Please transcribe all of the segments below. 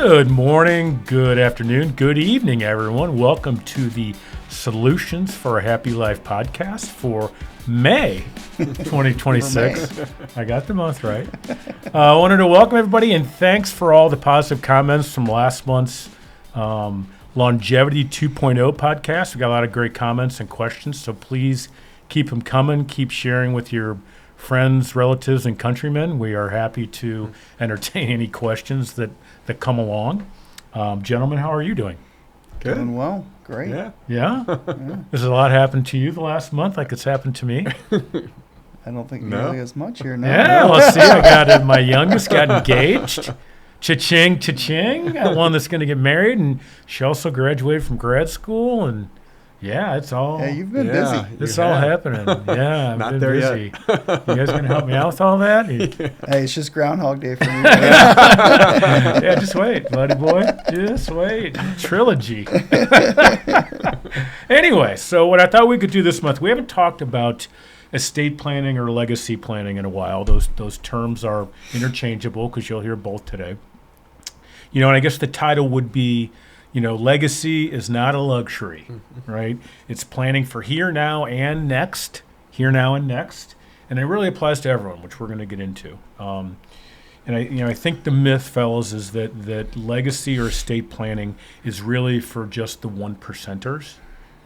Good morning, good afternoon, good evening, everyone. Welcome to the Solutions for a Happy Life podcast for May 2026. I got the month right. I wanted to welcome everybody and thanks for all the positive comments from last month's Longevity 2.0 podcast. We got a lot of great comments and questions, so please keep them coming. Keep sharing with your friends, relatives, and countrymen. We are happy to entertain any questions that come along. Gentlemen, how are you doing? Good. Doing well. Great. Yeah? Has a lot happened to you the last month like it's happened to me? I don't think nearly as much here now. Yeah, let's see. I got my youngest got engaged. Cha-ching, cha-ching. Got one that's going to get married, and she also graduated from grad school, and yeah, it's all. Yeah, you've been busy. It's all happening. Yeah, Not I've been there busy. yet. You guys going to help me out with all that? Hey, it's just Groundhog Day for me. Yeah, just wait, buddy boy. Just wait. Trilogy. Anyway, so what I thought we could do this month, we haven't talked about estate planning or legacy planning in a while. Those terms are interchangeable because you'll hear both today. You know, and I guess the title would be, you know, legacy is not a luxury, right? It's planning for here, now, and next. Here, now, and next. And it really applies to everyone, which we're going to get into. And I think the myth, fellas, is that legacy or estate planning is really for just the 1%ers.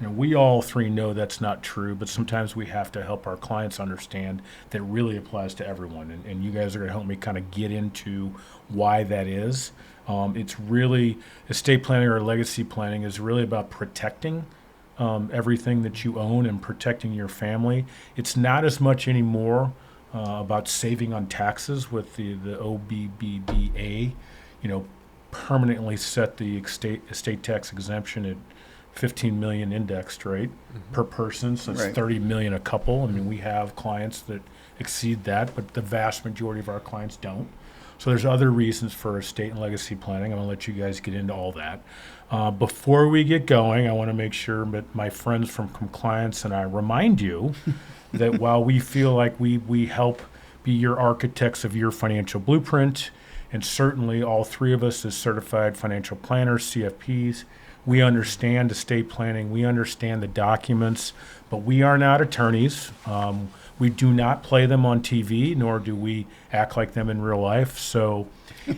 You know, we all three know that's not true, but sometimes we have to help our clients understand that it really applies to everyone. And you guys are going to help me kind of get into why that is. It's really, estate planning or legacy planning is really about protecting everything that you own and protecting your family. It's not as much anymore about saving on taxes with the OBBBA, you know, permanently set the estate tax exemption at 15 million indexed, right, per person. So it's 30 million a couple. I mean, we have clients that exceed that, but the vast majority of our clients don't. So there's other reasons for estate and legacy planning. I'm going to let you guys get into all that. Before we get going, I want to make sure that my friends from compliance and I remind you that while we feel like we help be your architects of your financial blueprint, and certainly all three of us as certified financial planners, CFPs, we understand estate planning, we understand the documents, but we are not attorneys. We do not play them on TV, nor do we act like them in real life. So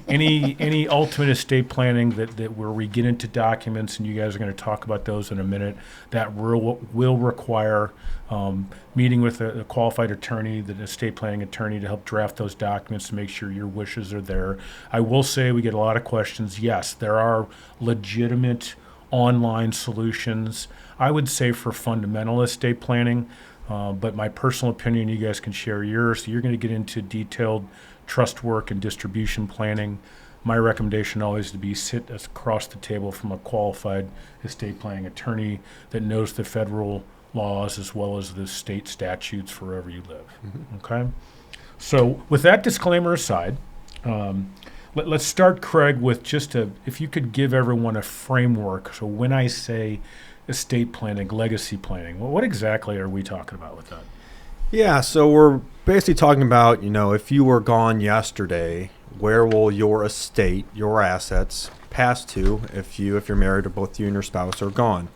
any ultimate estate planning that where we get into documents, and you guys are going to talk about those in a minute, that will require meeting with a qualified attorney, the estate planning attorney, to help draft those documents to make sure your wishes are there. I will say we get a lot of questions. Yes, there are legitimate online solutions, I would say, for fundamental estate planning. But my personal opinion, you guys can share yours. So you're going to get into detailed trust work and distribution planning. My recommendation always to be sit across the table from a qualified estate planning attorney that knows the federal laws as well as the state statutes for wherever you live. Okay? So with that disclaimer aside, let's start, Kraig, with just if you could give everyone a framework. So when I say estate planning, legacy planning, what exactly are we talking about with that? Yeah, so we're basically talking about, you know, if you were gone yesterday, where will your estate, your assets, pass to if you're married or both you and your spouse are gone?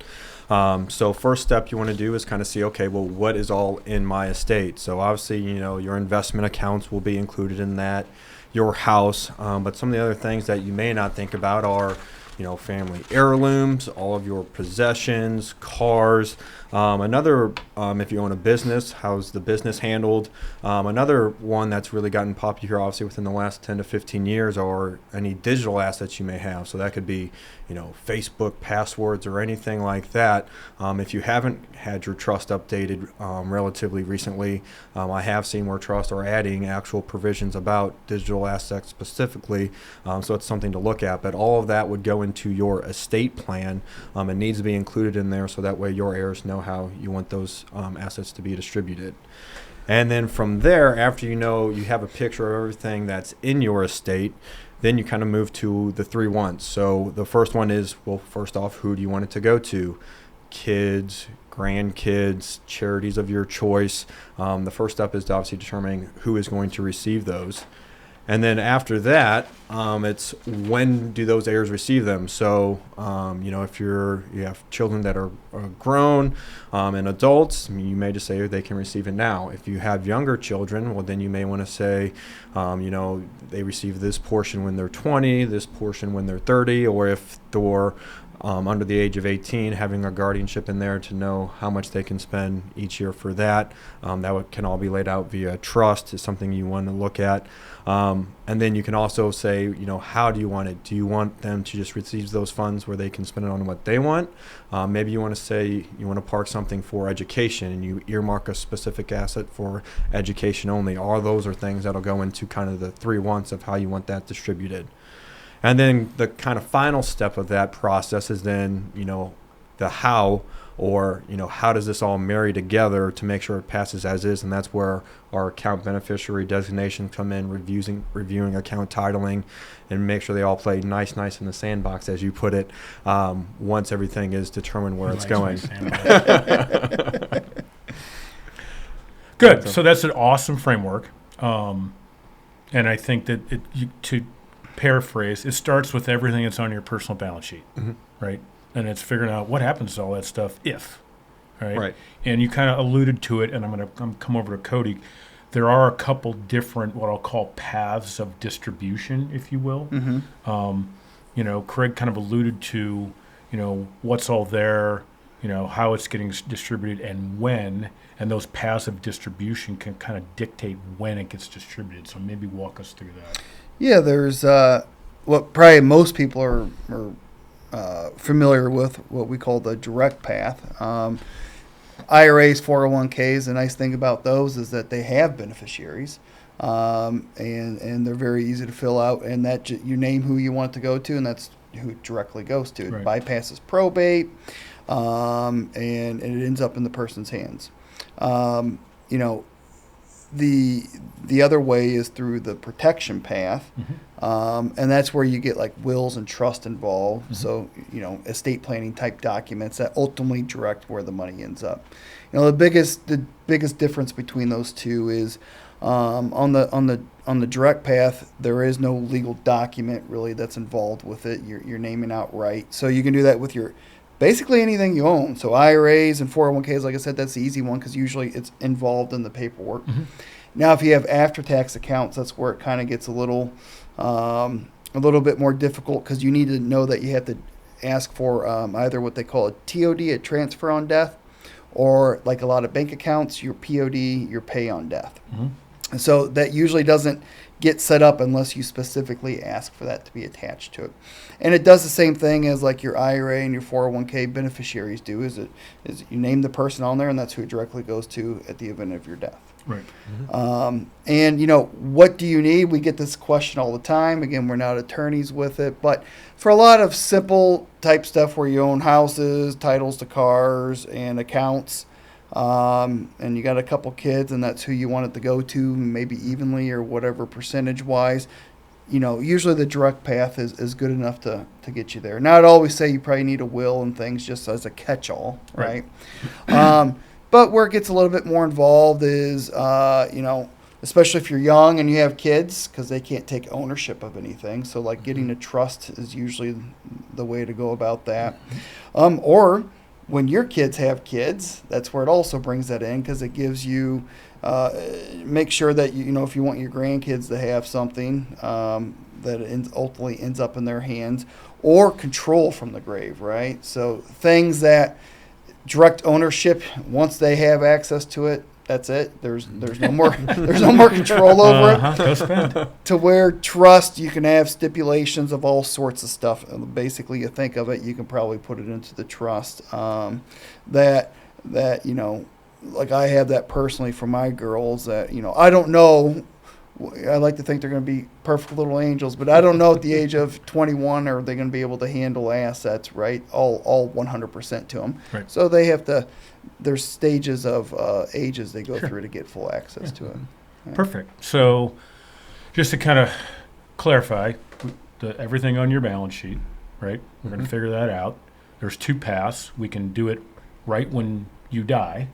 So first step you want to do is kind of see, okay, well, what is all in my estate? So obviously, you know, your investment accounts will be included in that, your house, but some of the other things that you may not think about are, you know, family heirlooms, all of your possessions, cars. Another, if you own a business, how's the business handled? Another one that's really gotten popular, obviously, within the last 10 to 15 years are any digital assets you may have. So that could be, you know, Facebook passwords or anything like that. If you haven't had your trust updated relatively recently, I have seen where trusts are adding actual provisions about digital assets specifically. So it's something to look at. But all of that would go into your estate plan. It needs to be included in there so that way your heirs know how you want those assets to be distributed. And then from there, after you know you have a picture of everything that's in your estate, then you kind of move to the 3 wants. So the first one is, well, first off, who do you want it to go to? Kids, grandkids, charities of your choice. The first step is to obviously determining who is going to receive those. And then after that, it's when do those heirs receive them? So, if you have children that are grown and adults, you may just say they can receive it now. If you have younger children, well, then you may want to say, they receive this portion when they're 20, this portion when they're 30, or if they're under the age of 18, having a guardianship in there to know how much they can spend each year for that. Can all be laid out via trust is something you want to look at. And then you can also say, how do you want it? Do you want them to just receive those funds where they can spend it on what they want? Maybe you want to say you want to park something for education and you earmark a specific asset for education only. All those are things that'll go into kind of the 3 wants of how you want that distributed. And then the kind of final step of that process is then, the how, or, how does this all marry together to make sure it passes as is? And that's where our account beneficiary designation come in, reviewing account titling, and make sure they all play nice in the sandbox, as you put it, once everything is determined where it's going. Good. So that's an awesome framework. And I think that to paraphrase, it starts with everything that's on your personal balance sheet, right? And it's figuring out what happens to all that stuff if, right? And you kind of alluded to it, and I'm going to come over to Cody. There are a couple different, what I'll call paths of distribution, if you will. Kraig kind of alluded to, what's all there, how it's getting distributed and when, and those paths of distribution can kind of dictate when it gets distributed. So maybe walk us through that. Yeah, there's what probably most people are familiar with, what we call the direct path. IRAs, 401ks, the nice thing about those is that they have beneficiaries, and they're very easy to fill out, and that you name who you want it to go to, and that's who it directly goes to. It bypasses probate, and it ends up in the person's hands. The other way is through the protection path, and that's where you get like wills and trust involved. So estate planning type documents that ultimately direct where the money ends up. The biggest difference between those two is on the direct path, there is no legal document really that's involved with it. You're naming outright, so you can do that with your basically anything you own. So IRAs and 401ks, like I said, that's the easy one because usually it's involved in the paperwork. Now, if you have after-tax accounts, that's where it kind of gets a little bit more difficult because you need to know that you have to ask for either what they call a TOD, a transfer on death, or like a lot of bank accounts, your POD, your pay on death. And so that usually doesn't get set up unless you specifically ask for that to be attached to it. And it does the same thing as like your IRA and your 401k beneficiaries do, is you name the person on there and that's who it directly goes to at the event of your death. Right. And what do you need? We get this question all the time. Again, we're not attorneys with it, but for a lot of simple type stuff where you own houses, titles to cars, and accounts, and you got a couple kids and that's who you want it to go to, maybe evenly or whatever percentage wise, usually the direct path is good enough to get you there. Now, I'd always say you probably need a will and things just as a catch-all, right? But where it gets a little bit more involved is, especially if you're young and you have kids, because they can't take ownership of anything. So like getting a trust is usually the way to go about that. Or when your kids have kids, that's where it also brings that in because it gives you, make sure that, if you want your grandkids to have something that ultimately ends up in their hands, or control from the grave, right? So things that direct ownership, once they have access to it, that's it. There's no more control over it. Go spend. To where trust, you can have stipulations of all sorts of stuff. Basically, you think of it, you can probably put it into the trust. That like I have that personally for my girls. That I don't know. I like to think they're going to be perfect little angels, but I don't know at the age of 21 are they going to be able to handle assets, right? All 100% to them. Right. So they have to. There's stages of ages they go through to get full access to it. Yeah. Perfect. So, just to kind of clarify, everything on your balance sheet, right? We're going to figure that out. There's two paths. We can do it right when you die,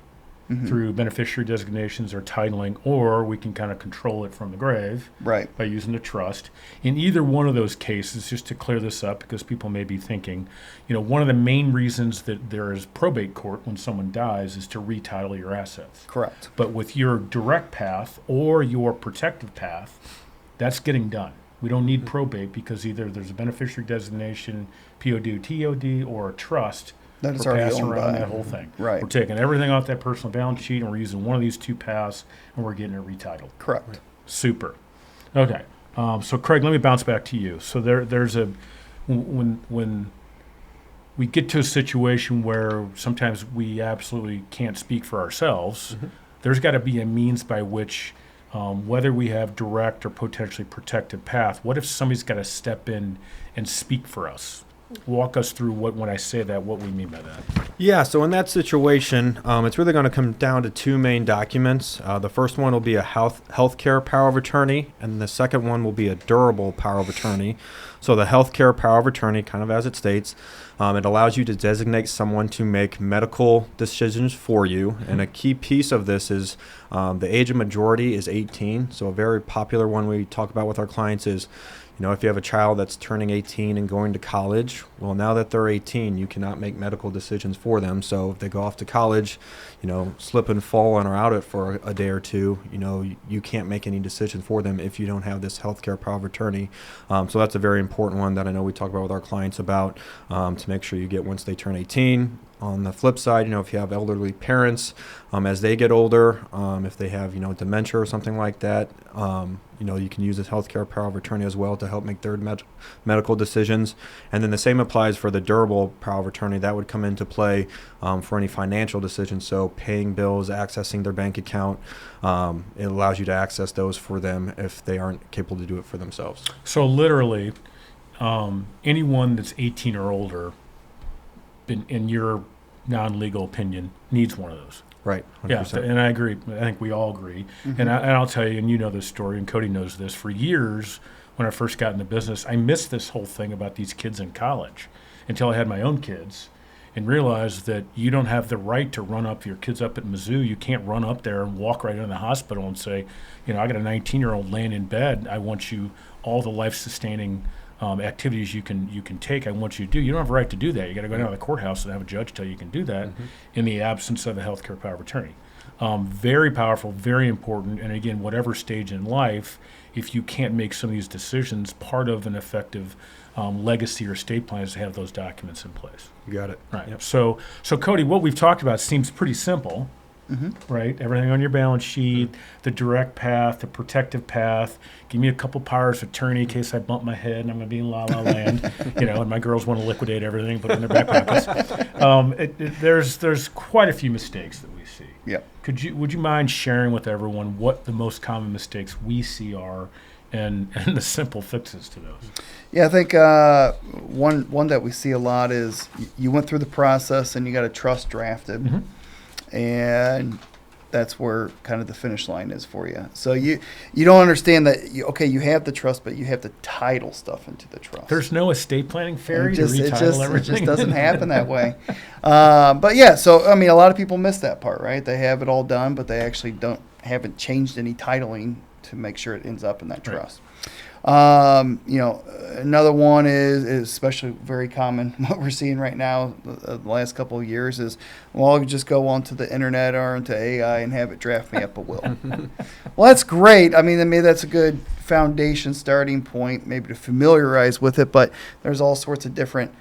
through beneficiary designations or titling, or we can kind of control it from the grave Right. by using the trust. In either one of those cases, just to clear this up, because people may be thinking, one of the main reasons that there is probate court when someone dies is to retitle your assets. Correct. But with your direct path or your protective path, that's getting done. We don't need probate because either there's a beneficiary designation, POD, TOD, or a trust. That is We're already passing owned around by. that whole thing. Right. We're taking everything off that personal balance sheet and we're using one of these two paths and we're getting it retitled. Correct. Super. Okay. So Kraig, let me bounce back to you. So there's when we get to a situation where sometimes we absolutely can't speak for ourselves, there's got to be a means by which, whether we have direct or potentially protective path, what if somebody's got to step in and speak for us? Walk us through when I say that, what we mean by that. Yeah, so in that situation, it's really going to come down to two main documents. The first one will be a healthcare power of attorney, and the second one will be a durable power of attorney. So the healthcare power of attorney, kind of as it states, it allows you to designate someone to make medical decisions for you. And a key piece of this is the age of majority is 18. So a very popular one we talk about with our clients is, if you have a child that's turning 18 and going to college, well, now that they're 18, you cannot make medical decisions for them. So if they go off to college, slip and fall and are out it for a day or two, you can't make any decisions for them if you don't have this healthcare power of attorney. So that's a very important one that I know we talk about with our clients about to make sure you get once they turn 18. On the flip side, if you have elderly parents, as they get older, if they have, dementia or something like that, you can use this healthcare power of attorney as well to help make their medical decisions. And then the same applies for the durable power of attorney. That would come into play for any financial decisions. So paying bills, accessing their bank account, it allows you to access those for them if they aren't capable to do it for themselves. So literally, anyone that's 18 or older, in your non-legal opinion, needs one of those. Right. 100%. Yeah, and I agree. I think we all agree. And I'll tell you, and you know this story, and Cody knows this. For years, when I first got into business, I missed this whole thing about these kids in college until I had my own kids and realized that you don't have the right to run up your kids up at Mizzou. You can't run up there and walk right into the hospital and say, I got a 19-year-old laying in bed. I want you all the life-sustaining activities you can take. I want you to do. You don't have a right to do that. You got to go down to the courthouse and have a judge tell you can do that in the absence of a healthcare power of attorney. Very powerful, very important. And again, whatever stage in life, if you can't make some of these decisions, part of an effective legacy or estate plan is to have those documents in place. You got it. Right. Yep. So Cody, what we've talked about seems pretty simple. Right? Everything on your balance sheet, the direct path, the protective path. Give me a couple powers of attorney in case I bump my head and I'm going to be in la la land, and my girls want to liquidate everything, put it in their back pockets. There's quite a few mistakes that we see. Yeah. Would you mind sharing with everyone what the most common mistakes we see are and the simple fixes to those? Yeah, I think one that we see a lot is you went through the process and you got a trust drafted. And that's where kind of the finish line is for you. So you don't understand that, you have the trust, but you have to title stuff into the trust. There's no estate planning fairy It to retitle everything. It just doesn't happen that way. But yeah, so, a lot of people miss that part, right? They have it all done, but they actually haven't changed any titling to make sure it ends up in that trust. Another one is especially very common. What we're seeing right now, the last couple of years is, I'll just go onto the internet or into AI and have it draft me up a will. Well, that's great. Maybe that's a good foundation starting point, maybe to familiarize with it. But there's all sorts of different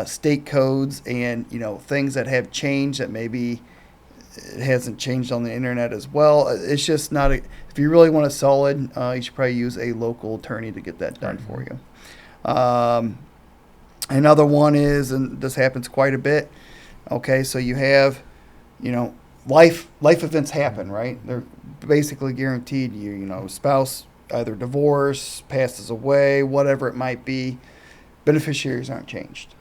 state codes and things that have changed that maybe it hasn't changed on the internet as well. It's just not if you really want a solid, you should probably use a local attorney to get that done for you. Another one is, and this happens quite a bit. Okay, so you have, life events happen, right? They're basically guaranteed. Spouse either divorce, passes away, whatever it might be. Beneficiaries aren't changed.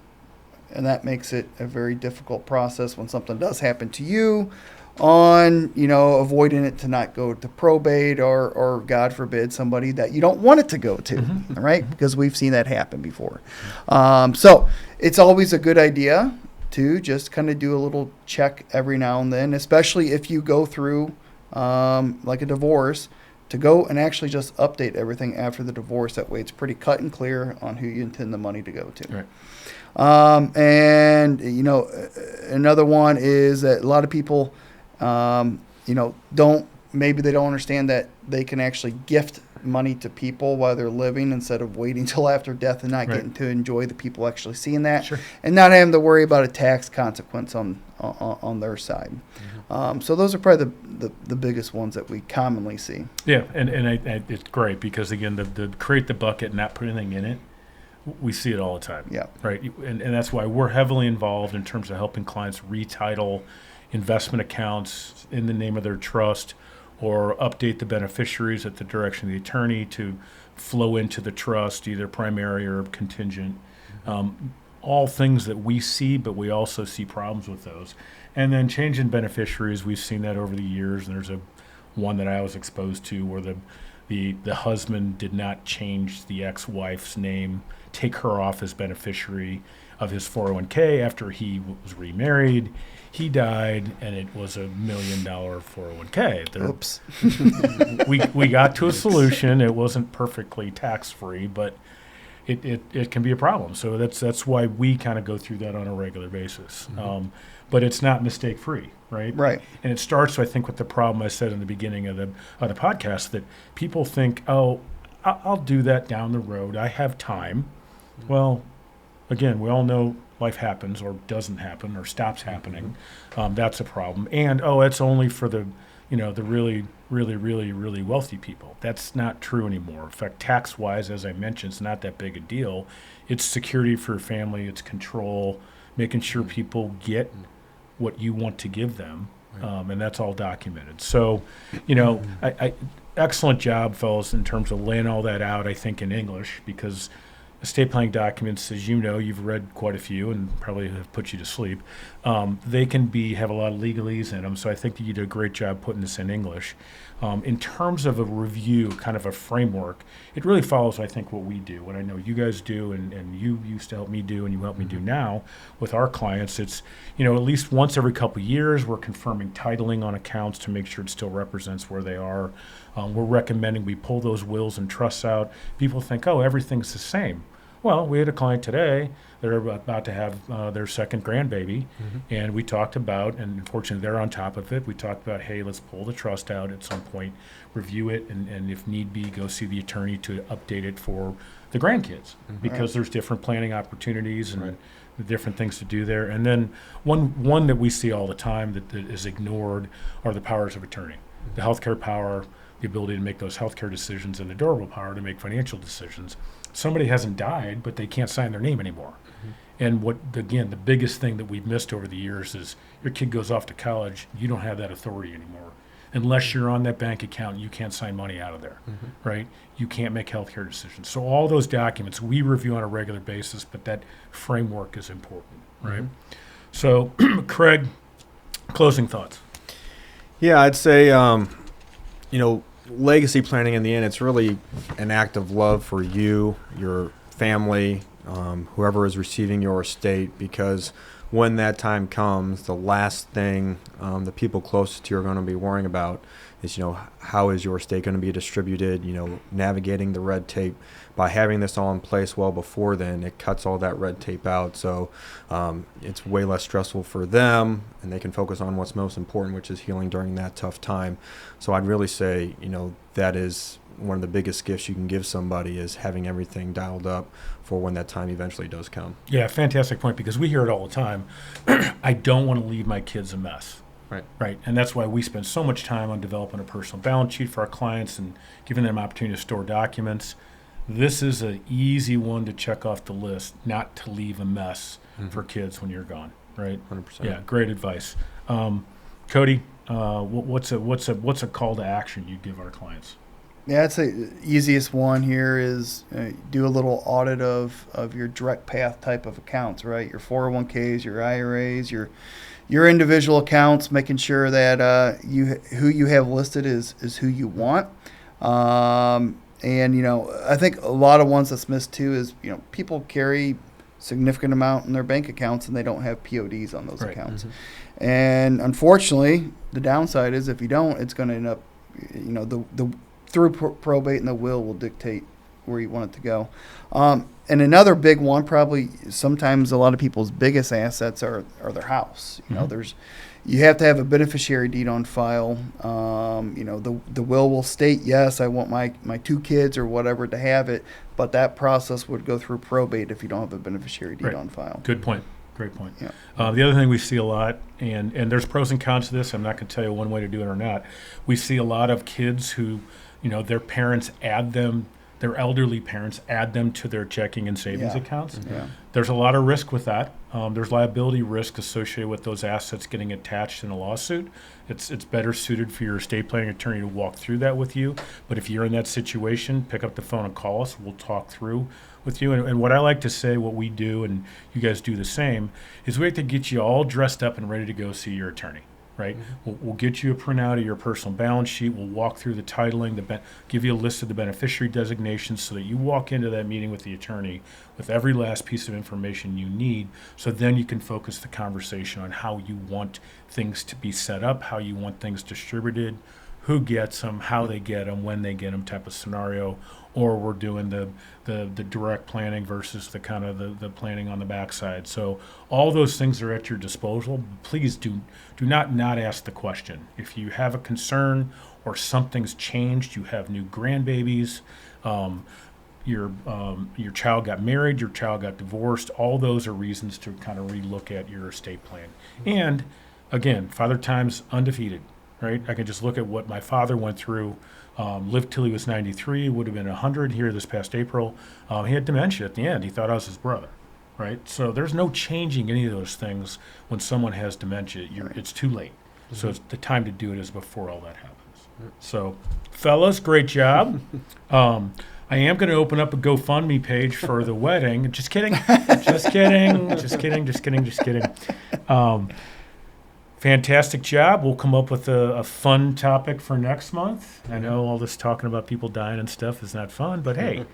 And that makes it a very difficult process when something does happen to you on, avoiding it to not go to probate or God forbid, somebody that you don't want it to go to, right? Because we've seen that happen before. So it's always a good idea too, just kind of do a little check every now and then, especially if you go through like a divorce, to go and actually just update everything after the divorce. That way it's pretty cut and clear on who you intend the money to go to. Right. And, another one is that a lot of people, maybe they don't understand that they can actually gift money to people while they're living instead of waiting till after death and not getting to enjoy the people actually seeing that, and not having to worry about a tax consequence on their side. So those are probably the biggest ones that we commonly see. Yeah, and it's great because, again, the create the bucket and not put anything in it, we see it all the time. Yeah. Right. And that's why we're heavily involved in terms of helping clients retitle investment accounts in the name of their trust, or update the beneficiaries at the direction of the attorney to flow into the trust, either primary or contingent. All things that we see, but we also see problems with those. And then changing beneficiaries, we've seen that over the years. And there's one that I was exposed to where the husband did not change the ex-wife's name, take her off as beneficiary of his 401k after he was remarried. He died, and it was $1 million 401k. Oops. we got to a solution. It wasn't perfectly tax-free, but it can be a problem. So that's why we kind of go through that on a regular basis. But it's not mistake-free, right? Right. And it starts, I think, with the problem I said in the beginning of the podcast, that people think, oh, I'll do that down the road. I have time. Well, again, we all know life happens or doesn't happen or stops happening. That's a problem. And, it's only for the really, really, really, really wealthy people. That's not true anymore. In fact, tax-wise, as I mentioned, it's not that big a deal. It's security for your family. It's control, making sure people get what you want to give them. And that's all documented. So, I excellent job, fellas, in terms of laying all that out, I think, in English, because estate planning documents, as you know, you've read quite a few and probably have put you to sleep. They can have a lot of legalese in them, so I think that you did a great job putting this in English. In terms of a review, kind of a framework, it really follows, I think, what we do, what I know you guys do, and you used to help me do, and you help me do now with our clients. It's, at least once every couple of years, we're confirming titling on accounts to make sure it still represents where they are. We're recommending we pull those wills and trusts out. People think, everything's the same. Well, we had a client today. They're about to have their second grandbaby, and we talked about, and unfortunately they're on top of it, we talked about, hey, let's pull the trust out at some point, review it, and if need be, go see the attorney to update it for the grandkids, because there's different planning opportunities and different things to do there. And then one that we see all the time that is ignored are the powers of attorney, the healthcare power, the ability to make those healthcare decisions, and the durable power to make financial decisions. Somebody hasn't died, but they can't sign their name anymore. And the biggest thing that we've missed over the years is your kid goes off to college, you don't have that authority anymore. Unless you're on that bank account, you can't sign money out of there, right? You can't make healthcare decisions. So all those documents we review on a regular basis, but that framework is important, right? So, Kraig, closing thoughts. Yeah, I'd say, legacy planning in the end, it's really an act of love for you, your family, whoever is receiving your estate, because when that time comes, the last thing the people closest to you are going to be worrying about is, how is your estate going to be distributed, navigating the red tape. By having this all in place well before then, it cuts all that red tape out. So it's way less stressful for them, and they can focus on what's most important, which is healing during that tough time. So I'd really say, that is one of the biggest gifts you can give somebody, is having everything dialed up for when that time eventually does come. Yeah, fantastic point, because we hear it all the time. I don't want to leave my kids a mess. Right. And that's why we spend so much time on developing a personal balance sheet for our clients and giving them opportunity to store documents. This is an easy one to check off the list, not to leave a mess for kids when you're gone, right? 100%. Yeah, great advice. Cody, what's a call to action you give our clients? Yeah, I'd say the easiest one here is do a little audit of your direct path type of accounts, right? Your 401ks, your IRAs, your individual accounts, making sure that who you have listed is who you want. And, I think a lot of ones that's missed too is, people carry significant amount in their bank accounts and they don't have PODs on those Right. accounts. And unfortunately, the downside is if you don't, it's going to end up, through probate, and the will dictate where you want it to go. And another big one, probably sometimes a lot of people's biggest assets are their house. You have to have a beneficiary deed on file. The will state, yes, I want my 2 kids or whatever to have it, but that process would go through probate if you don't have a beneficiary deed on file. Good point. Great point. Yeah. The other thing we see a lot, and there's pros and cons to this, I'm not going to tell you one way to do it or not. We see a lot of kids who, their parents add them, their elderly parents add them to their checking and savings accounts. Yeah. There's a lot of risk with that. There's liability risk associated with those assets getting attached in a lawsuit. It's better suited for your estate planning attorney to walk through that with you. But if you're in that situation, pick up the phone and call us. We'll talk through with you. And what I like to say, what we do, and you guys do the same, is we like to get you all dressed up and ready to go see your attorney. Right? We'll get you a printout of your personal balance sheet. We'll walk through the titling, give you a list of the beneficiary designations so that you walk into that meeting with the attorney with every last piece of information you need, so then you can focus the conversation on how you want things to be set up, how you want things distributed, who gets them, how they get them, when they get them type of scenario. Or we're doing the direct planning versus the kind of the planning on the backside. So all those things are at your disposal. Please do not ask the question. If you have a concern or something's changed, you have new grandbabies, your child got married, your child got divorced, all those are reasons to kind of relook at your estate plan. And again, Father Time's undefeated, right? I can just look at what my father went through. Lived till he was 93, would have been 100 here this past April. He had dementia at the end. He thought I was his brother, right? So there's no changing any of those things when someone has dementia. It's too late. So it's the time to do it is before all that happens. So, fellas, great job. I am going to open up a GoFundMe page for the wedding. Just kidding. Just kidding. Fantastic job. We'll come up with a fun topic for next month. I know all this talking about people dying and stuff is not fun, but hey,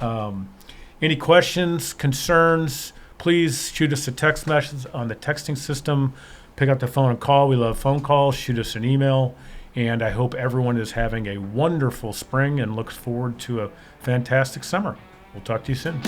any questions, concerns, please shoot us a text message on the texting system. Pick up the phone and call. We love phone calls. Shoot us an email. And I hope everyone is having a wonderful spring and looks forward to a fantastic summer. We'll talk to you soon.